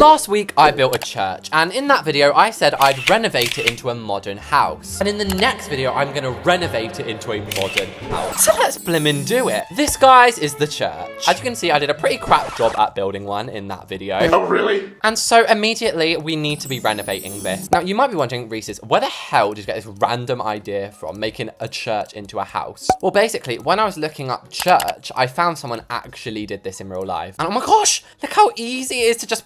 Last week, I built a church, and in that video, I said I'd renovate it into a modern house. And in the next video, I'm gonna renovate it into a modern house. So let's blimmin' do it. This, guys, is the church. As you can see, I did a pretty crap job at building one in that video. Oh, really? And so immediately, we need to be renovating this. Now, you might be wondering, Reese's, where the hell did you get this random idea from, making a church into a house? Well, basically, when I was looking up church, I found someone actually did this in real life. And oh my gosh, look how easy it is to just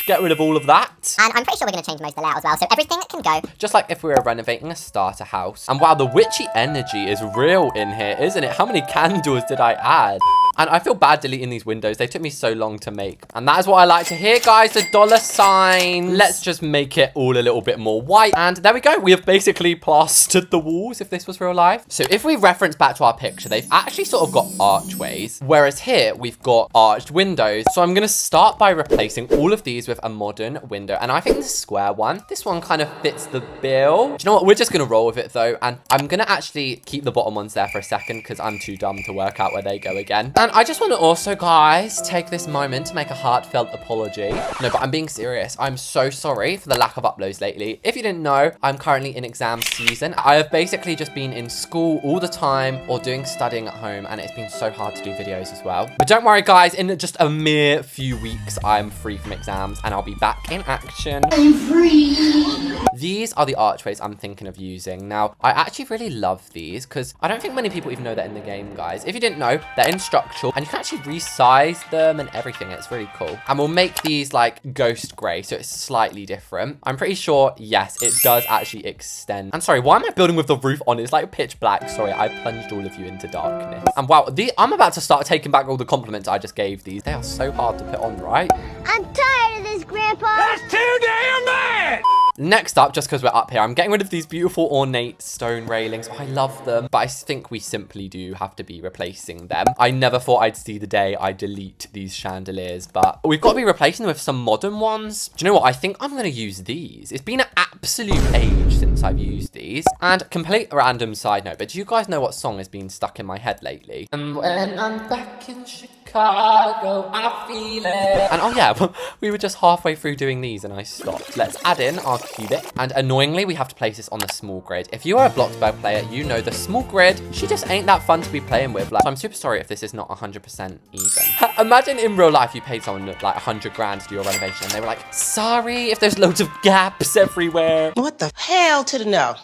get rid of all of that. And I'm pretty sure we're going to change most of the layout as well, so everything can go. Just like if we were renovating a starter house. And wow, the witchy energy is real in here, isn't it? How many candles did I add? And I feel bad deleting these windows. They took me so long to make. And that is what I like to hear, guys, the dollar signs. Let's just make it all a little bit more white. And there we go. We have basically plastered the walls if this was real life. So if we reference back to our picture, they've actually sort of got archways. Whereas here, we've got arched windows. So I'm going to start by replacing all of these with a modern window. And I think the square one, this one kind of fits the bill. Do you know what? We're just going to roll with it, though. And I'm going to actually keep the bottom ones there for a second because I'm too dumb to work out where they go again. And I just want to also, guys, take this moment to make a heartfelt apology. No, but I'm being serious. I'm so sorry for the lack of uploads lately. If you didn't know, I'm currently in exam season. I have basically just been in school all the time or doing studying at home, and it's been so hard to do videos as well. But don't worry, guys, in just a mere few weeks, I'm free from exams and I'll be back in action. I'm free. These are the archways I'm thinking of using. Now, I actually really love these because I don't think many people even know they're in the game, guys. If you didn't know, they're in structural and you can actually resize them and everything. It's really cool. And we'll make these like ghost gray, so it's slightly different. I'm pretty sure, yes, it does actually extend. I'm sorry, why am I building with the roof on? It's like pitch black. Sorry, I plunged all of you into darkness. And wow, I'm about to start taking back all the compliments I just gave these. They are so hard to put on, right? I'm tired of this, Grandpa. That's too damn bad! Next up, just because we're up here, I'm getting rid of these beautiful ornate stone railings. Oh, I love them, but I think we simply do have to be replacing them. I never thought I'd see the day I delete these chandeliers, but we've got to be replacing them with some modern ones. Do you know what? I think I'm going to use these. It's been an absolute age since I've used these. And complete random side note, but do you guys know what song has been stuck in my head lately? And when I'm back in Chicago, I feel it. And oh yeah, we were just halfway through doing these and I stopped. Let's add in our cubic. And annoyingly, we have to place this on the small grid. If you are a Bloxburg player, you know the small grid, she just ain't that fun to be playing with. Like, so I'm super sorry if this is not 100% even. Imagine in real life, you paid someone like 100 grand to do your renovation and they were like, sorry if there's loads of gaps everywhere. What the hell to the no?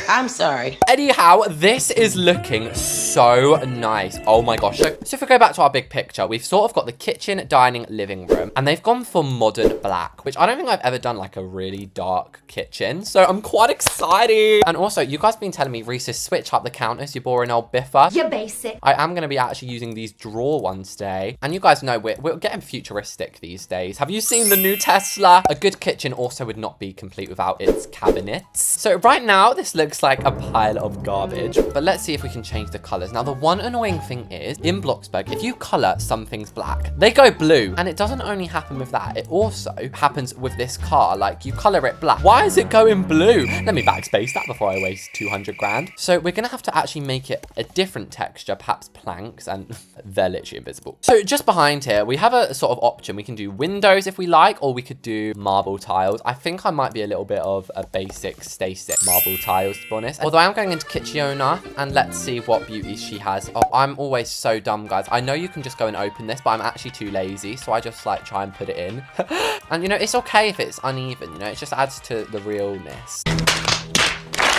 I'm sorry. Anyhow, this is looking so nice. Oh my gosh. So if we go back to our big picture, we've sort of got the kitchen, dining, living room, and they've gone for modern black, which I don't think I've ever done like a really dark kitchen. So I'm quite excited. And also, you guys have been telling me, Reese's, switch up the counters, you boring old biffer. You're basic. I am going to be actually using these drawer ones today. And you guys know we're getting futuristic these days. Have you seen the new Tesla? A good kitchen also would not be complete without its cabinets. So right now, this looks like a pile of garbage, but let's see if we can change the colors. Now, the one annoying thing is in Bloxburg, if you color some things black, they go blue. And it doesn't only happen with that. It also happens with this car. Like, you color it black. Why is it going blue? Let me backspace that before I waste 200 grand. So we're going to have to actually make it a different texture, perhaps planks, and they're literally invisible. So just behind here, we have a sort of option. We can do windows if we like, or we could do marble tiles. I think I might be a little bit of a basic static marble tiles, to be honest. Although I am going into Kitchiona, and let's see what beauties she has. Oh, I'm always so dumb, guys. I know you can just go and open this, but I'm actually too lazy, so I just like try and put it in. And you know, it's okay if it's uneven, you know, it just adds to the realness.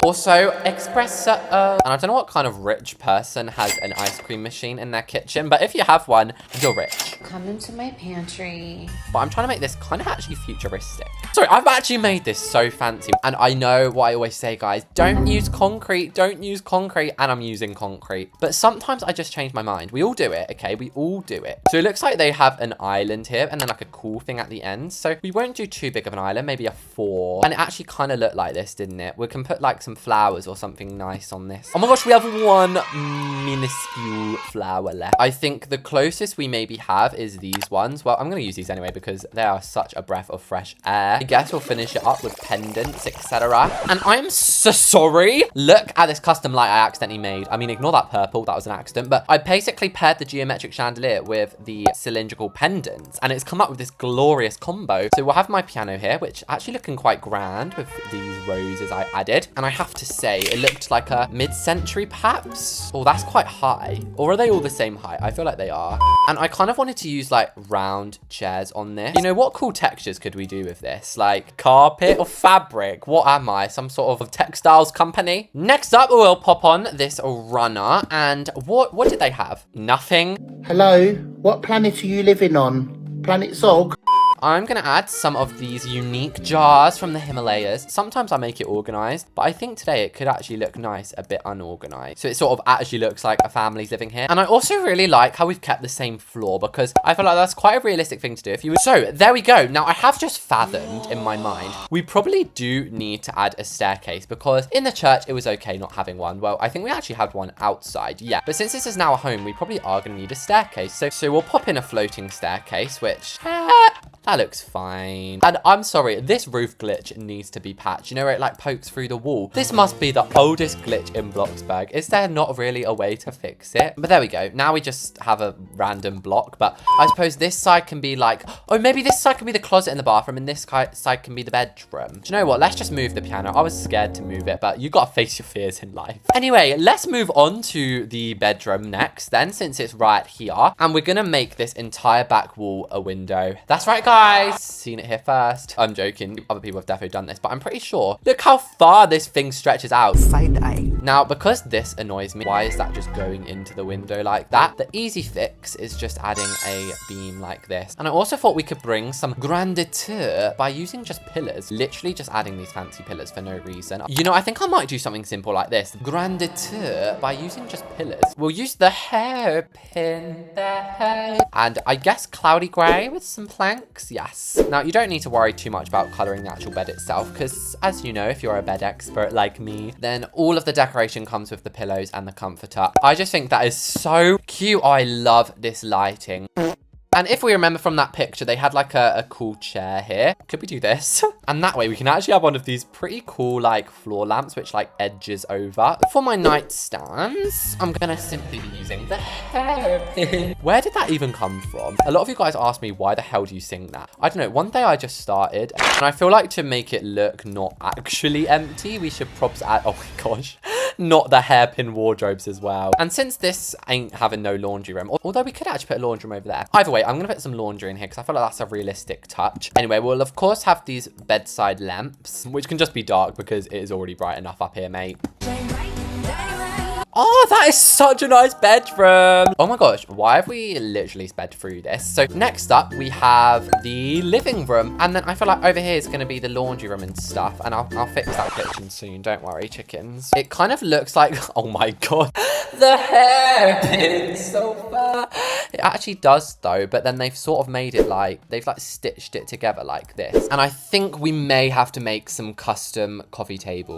Also, espresso. And I don't know what kind of rich person has an ice cream machine in their kitchen, but if you have one, you're rich. Come into my pantry. But I'm trying to make this kind of actually futuristic. Sorry, I've actually made this so fancy. And I know what I always say, guys, don't use concrete, don't use concrete. And I'm using concrete. But sometimes I just change my mind. We all do it, okay? We all do it. So it looks like they have an island here and then like a cool thing at the end. So we won't do too big of an island, maybe a 4. And it actually kind of looked like this, didn't it? We can put like some some flowers or something nice on this. Oh my gosh, we have one minuscule flower left. I think the closest we maybe have is these ones. Well, I'm going to use these anyway because they are such a breath of fresh air. I guess we'll finish it up with pendants, etc. And I'm so sorry. Look at this custom light I accidentally made. I mean, ignore that purple. That was an accident. But I basically paired the geometric chandelier with the cylindrical pendants. And it's come up with this glorious combo. So we'll have my piano here, which actually looking quite grand with these roses I added. And I have to say, it looked like a mid-century perhaps. Oh, that's quite high. Or are they all the same height? I feel like they are. And I kind of wanted to use like round chairs on this. You know, what cool textures could we do with this? Like carpet or fabric? What am I? Some sort of textiles company? Next up, we'll pop on this runner. And what did they have? Nothing. Hello, what planet are you living on? Planet Zog? I'm going to add some of these unique jars from the Himalayas. Sometimes I make it organized, but I think today it could actually look nice, a bit unorganized. So it sort of actually looks like a family's living here. And I also really like how we've kept the same floor because I feel like that's quite a realistic thing to do. So there we go. Now I have just fathomed in my mind, we probably do need to add a staircase because in the church, it was okay not having one. Well, I think we actually had one outside. Yeah. But since this is now a home, we probably are going to need a staircase. So we'll pop in a floating staircase, which... that looks fine. And I'm sorry, this roof glitch needs to be patched. You know where it like pokes through the wall? This must be the oldest glitch in Bloxburg. Is there not really a way to fix it? But there we go. Now we just have a random block. But I suppose this side can be like, oh, maybe this side can be the closet in the bathroom and this side can be the bedroom. Do you know what? Let's just move the piano. I was scared to move it, but you gotta face your fears in life. Anyway, let's move on to the bedroom next then, since it's right here. And we're gonna make this entire back wall a window. That's right, guys. Seen it here first. I'm joking. Other people have definitely done this, but I'm pretty sure. Look how far this thing stretches out. Side eye. Now, because this annoys me, why is that just going into the window like that? The easy fix is just adding a beam like this. And I also thought we could bring some grandeur by using just pillars. Literally just adding these fancy pillars for no reason. You know, I think I might do something simple like this. Grandeur by using just pillars. We'll use the hairpin there. And I guess cloudy grey with some planks. Yes. Now, you don't need to worry too much about colouring the actual bed itself because, as you know, if you're a bed expert like me, then all of the decoration comes with the pillows and the comforter. I just think that is so cute. I love this lighting. And if we remember from that picture, they had like a cool chair here. Could we do this? And that way we can actually have one of these pretty cool like floor lamps, which like edges over. For my nightstands, I'm gonna simply be using the hairpin. Where did that even come from? A lot of you guys ask me, why the hell do you sing that? I don't know. One day I just started and I feel like to make it look not actually empty, we should props add, oh my gosh, not the hairpin wardrobes as well. And since this ain't having no laundry room, although we could actually put a laundry room over there. Either way, I'm going to put some laundry in here because I feel like that's a realistic touch. Anyway, we'll of course have these bedside lamps, which can just be dark because it is already bright enough up here, mate. Oh, that is such a nice bedroom. Oh my gosh, why have we literally sped through this? So next up, we have the living room. And then I feel like over here is going to be the laundry room and stuff. And I'll fix that kitchen soon. Don't worry, chickens. It kind of looks like, oh my God, the hairpin sofa. It actually does though, but then they've sort of made it like, they've like stitched it together like this. And I think we may have to make some custom coffee tables.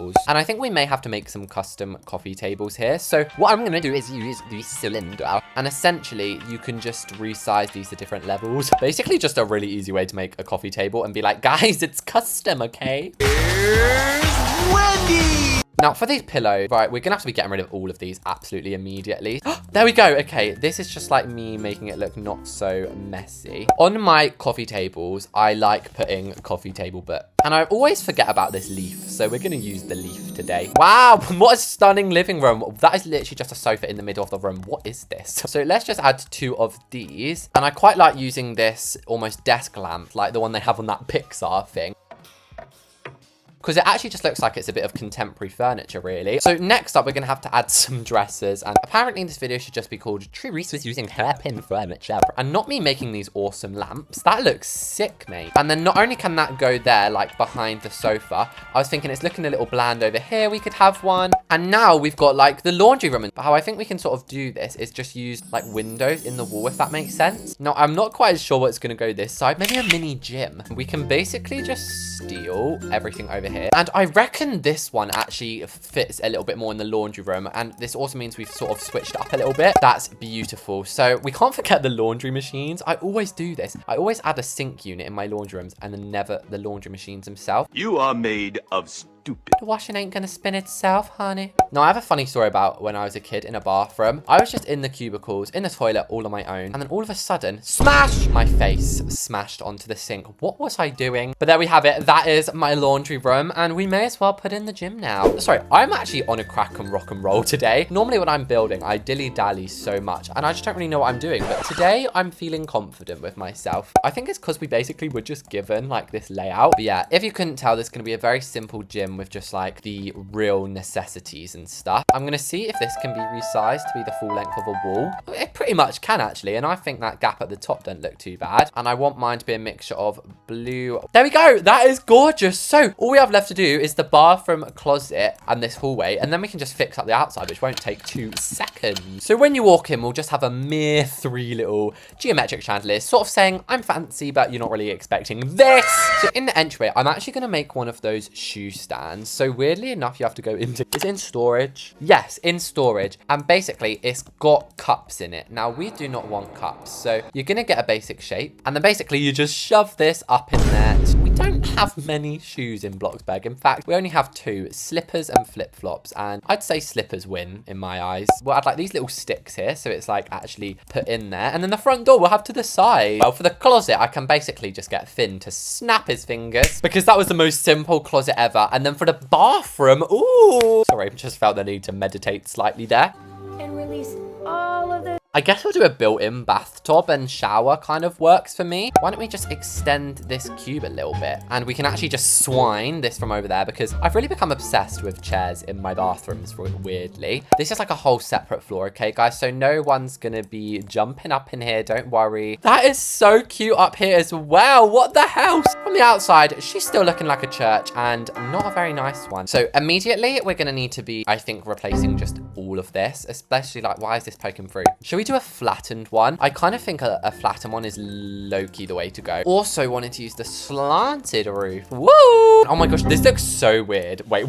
Here. So what I'm going to do is use the cylinder. And essentially, you can just resize these to different levels. Basically, just a really easy way to make a coffee table and be like, guys, it's custom, okay? Here's Wendy! Now, for these pillows, right, we're going to have to be getting rid of all of these absolutely immediately. There we go. Okay, this is just like me making it look not so messy. On my coffee tables, I like putting coffee table book. And I always forget about this leaf, so we're going to use the leaf today. Wow, what a stunning living room. That is literally just a sofa in the middle of the room. What is this? So let's just add 2 of these. And I quite like using this almost desk lamp, like the one they have on that Pixar thing. Because it actually just looks like it's a bit of contemporary furniture, really. So next up, we're going to have to add some dressers. And apparently this video should just be called Therese was using hairpin furniture. And not me making these awesome lamps. That looks sick, mate. And then not only can that go there, like behind the sofa, I was thinking it's looking a little bland over here. We could have one. And now we've got like the laundry room. But how I think we can sort of do this is just use like windows in the wall, if that makes sense. Now, I'm not quite sure what's going to go this side. Maybe a mini gym. We can basically just steal everything over here. here. And I reckon this one actually fits a little bit more in the laundry room. And this also means we've sort of switched it up a little bit. That's beautiful. So we can't forget the laundry machines. I always do this. I always add a sink unit in my laundry rooms and then never the laundry machines themselves. You are made of stupid. The washing ain't gonna spin itself, honey. Now, I have a funny story about when I was a kid in a bathroom. I was just in the cubicles, in the toilet, all on my own. And then all of a sudden, smash! My face smashed onto the sink. What was I doing? But there we have it. That is my laundry room. And we may as well put in the gym now. Sorry, I'm actually on a crack and rock and roll today. Normally when I'm building, I dilly-dally so much. And I just don't really know what I'm doing. But today, I'm feeling confident with myself. I think it's because we basically were just given like this layout. But yeah, if you couldn't tell, this is going to be a very simple gym with just like the real necessities and stuff. I'm gonna see if this can be resized to be the full length of a wall. It pretty much can actually, and I think that gap at the top doesn't look too bad. And I want mine to be a mixture of blue. There we go. That is gorgeous. So all we have left to do is the bathroom, closet, and this hallway, and then we can just fix up the outside, which won't take 2 seconds. So when you walk in, we'll just have a mere 3 little geometric chandeliers, sort of saying I'm fancy, but you're not really expecting this. So in the entryway, I'm actually gonna make one of those shoe stands. So weirdly enough, you have to go into, is it in storage? Yes, in storage. And basically it's got cups in it. Now we do not want cups. So you're gonna get a basic shape and then basically you just shove this up in there. We don't have many shoes in Bloxburg. In fact, we only have 2, slippers and flip-flops. And I'd say slippers win in my eyes. We'll add like these little sticks here. So it's like actually put in there. And then the front door we'll have to the side. Well, for the closet, I can basically just get Finn to snap his fingers because that was the most simple closet ever. And then for the bathroom, ooh, sorry, just felt the need to meditate slightly there. And release all of the... I guess we'll do a built-in bathtub and shower kind of works for me. Why don't we just extend this cube a little bit? And we can actually just swine this from over there because I've really become obsessed with chairs in my bathrooms, weirdly. This is like a whole separate floor, okay, guys? So no one's gonna be jumping up in here, don't worry. That is so cute up here as well. What the hell? From the outside, she's still looking like a church and not a very nice one. So immediately, we're gonna need to be, I think, replacing just all of this, especially like, why is this poking through? Should we do a flattened one? I kind of think a flattened one is low-key the way to go. Also wanted to use the slanted roof. Woo! Oh my gosh, this looks so weird. Wait,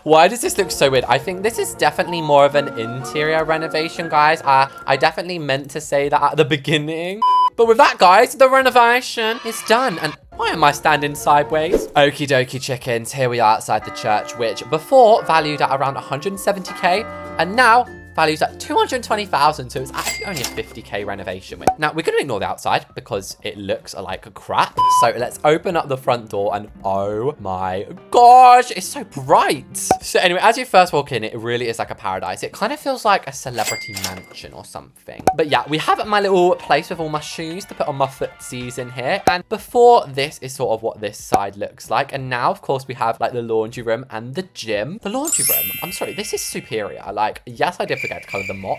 why does this look so weird? I think this is definitely more of an interior renovation, guys. I definitely meant to say that at the beginning. But with that, guys, the renovation is done. And why am I standing sideways? Okie dokie chickens, here we are outside the church, which before valued at around 170k, and now values at 220,000, so it's actually only a 50k renovation. Now, we're gonna ignore the outside because it looks like crap. So let's open up the front door and oh my gosh, it's so bright. So anyway, as you first walk in, it really is like a paradise. It kind of feels like a celebrity mansion or something. But yeah, we have my little place with all my shoes to put on my footsies in here. And before this is sort of what this side looks like. And now, of course, we have like the laundry room and the gym. The laundry room, I'm sorry, this is superior. Like, yes, I did forget to color the mop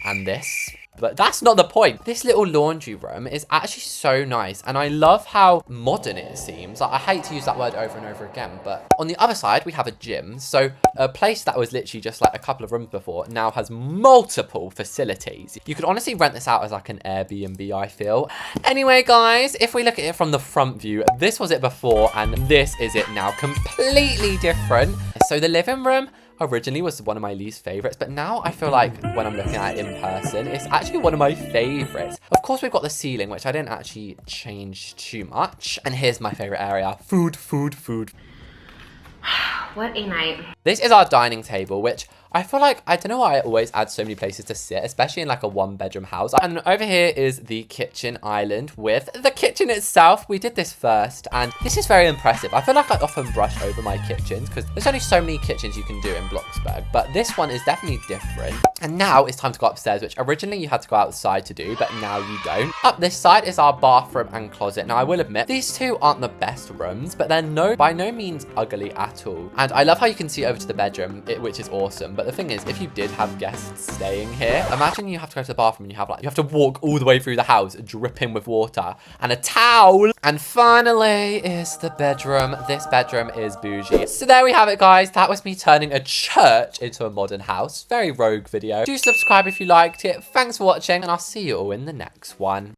and this, but that's not the point. This little laundry room is actually so nice, and I love how modern it seems. Like, I hate to use that word over and over again, but on the other side, we have a gym. So a place that was literally just like a couple of rooms before now has multiple facilities. You could honestly rent this out as like an Airbnb, I feel. Anyway, guys, if we look at it from the front view, this was it before, and this is it now. Completely different. So the living room originally was one of my least favorites, but now I feel like when I'm looking at it in person, it's actually one of my favorites. Of course, we've got the ceiling, which I didn't actually change too much. And here's my favorite area. Food, food, food. What a night. This is our dining table, which I feel like, I don't know why I always add so many places to sit, especially in like a 1-bedroom house. And over here is the kitchen island with the kitchen itself. We did this first, and this is very impressive. I feel like I often brush over my kitchens because there's only so many kitchens you can do in Bloxburg, but this one is definitely different. And now it's time to go upstairs, which originally you had to go outside to do, but now you don't. Up this side is our bathroom and closet. Now, I will admit, these two aren't the best rooms, but they're by no means ugly at all. And I love how you can see over to the bedroom, which is awesome. But the thing is, if you did have guests staying here, imagine you have to go to the bathroom and you have to walk all the way through the house dripping with water and a towel. And finally is the bedroom. This bedroom is bougie. So there we have it, guys. That was me turning a church into a modern house. Very rogue video. Do subscribe if you liked it. Thanks for watching, and I'll see you all in the next one.